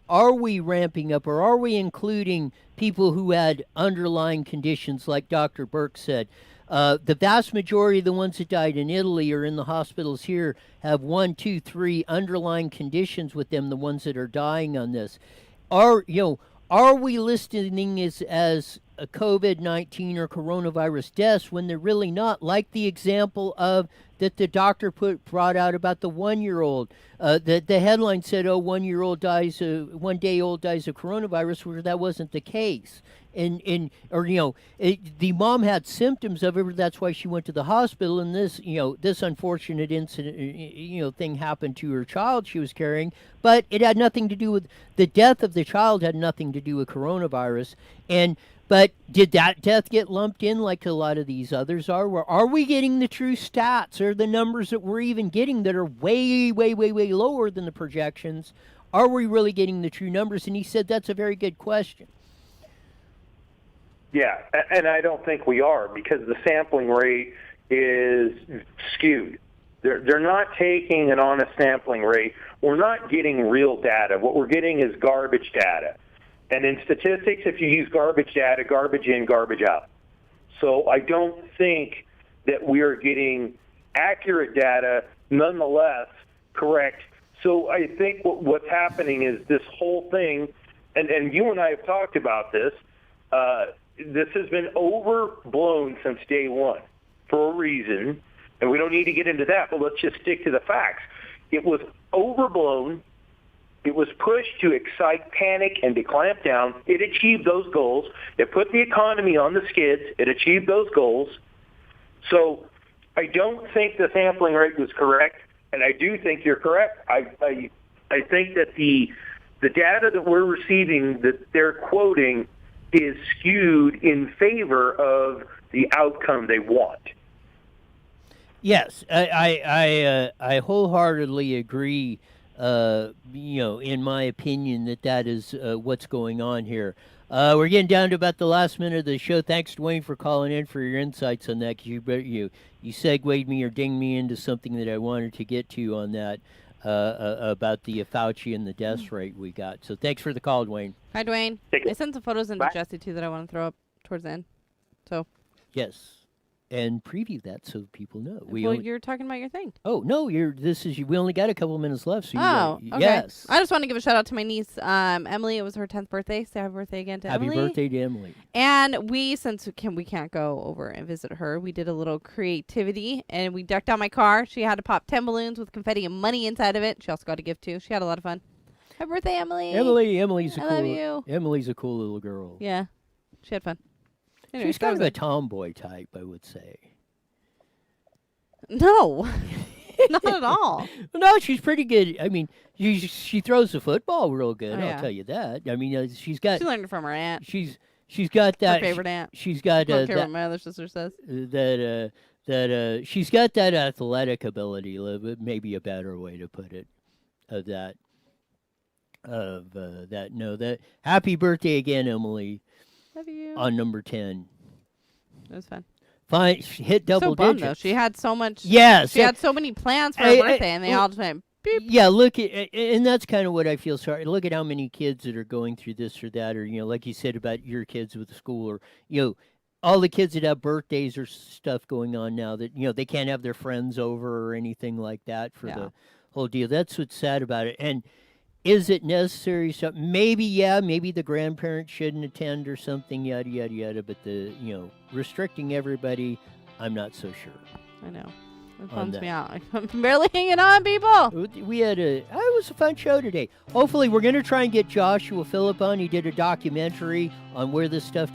ramping up, or are we including people who had underlying conditions like Dr. Burke said? The vast majority of the ones that died in Italy or in the hospitals here have 1, 2, 3 underlying conditions with them, the ones that are dying on this. Are we listing as a COVID-19 or coronavirus deaths when they're really not? Like the example of that the doctor brought out about the 1-year-old. The headline said, 1-year-old dies, 1 day old dies of coronavirus, where that wasn't the case. The mom had symptoms of it. That's why she went to the hospital. And this unfortunate incident, thing happened to her child she was carrying. But it had nothing to do with the death of the child. Had nothing to do with coronavirus. But did that death get lumped in like a lot of these others are? Or are we getting the true stats, or the numbers that we're even getting that are way, way, way, way lower than the projections? Are we really getting the true numbers? And he said that's a very good question. Yeah, and I don't think we are, because the sampling rate is skewed. They're not taking an honest sampling rate. We're not getting real data. What we're getting is garbage data. And in statistics, if you use garbage data, garbage in, garbage out. So I don't think that we are getting accurate data, nonetheless correct. So I think what's happening is this whole thing, and you and I have talked about this, this has been overblown since day one for a reason, and we don't need to get into that, but let's just stick to the facts. It was overblown. It was pushed to excite panic and to clamp down. It achieved those goals. It put the economy on the skids. It achieved those goals. So I don't think the sampling rate was correct, and I do think you're correct. I think that the data that we're receiving, that they're quoting, is skewed in favor of the outcome they want. Yes, I wholeheartedly agree in my opinion, that is what's going on here. We're getting down to about the last minute of the show. Thanks, Dwayne, for calling in for your insights on that. 'Cause you segued me or dinged me into something that I wanted to get to on that about the Fauci and the death rate we got. So thanks for the call, Dwayne. Hi, Dwayne. I sent some photos into Jesse, too, that I want to throw up towards the end. So. Yes. And preview that so people know. You're talking about your thing. Oh no, we only got a couple minutes left. So okay. Yes. I just want to give a shout out to my niece, Emily. It was her 10th birthday. Say happy birthday again to Emily. Happy birthday to Emily. And since we can't go over and visit her, we did a little creativity and we decked out my car. She had to pop 10 balloons with confetti and money inside of it. She also got a gift too. She had a lot of fun. Happy birthday, Emily. Emily's love you. Emily a cool little girl. Yeah, she had fun. Anyway, she's kind of a tomboy type, I would say. No, not at all. No, she's pretty good. I mean, she throws the football real good. I'll tell you that. I mean, she learned it from her aunt. She's got that. Her favorite aunt. She's got. I don't care what my other sister says. That she's got that athletic ability. Maybe a better way to put it. That. Happy birthday again, Emily. Love you. On number 10. It was fun. Fine, she hit double digits. Though. She had so much. Yes, she had so many plans for her birthday, and they all just went beep. Yeah, look at, and that's kind of what I feel sorry. Look at how many kids that are going through this or that, or like you said about your kids with school, or all the kids that have birthdays or stuff going on now that they can't have their friends over or anything like that for the whole deal. That's what's sad about it. And is it necessary? So maybe the grandparents shouldn't attend or something, yada yada yada. But restricting everybody, I'm not so sure. I know. It bums me out. I'm barely hanging on, people. We had it was a fun show today. Hopefully, we're going to try and get Joshua Phillip on. He did a documentary on where this stuff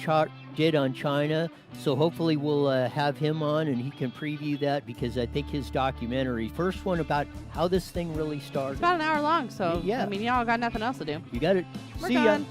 did on China. So hopefully we'll have him on and he can preview that, because I think his documentary, first one about how this thing really started. It's about an hour long, so yeah. I mean, y'all got nothing else to do. You got it. We're See done. ya.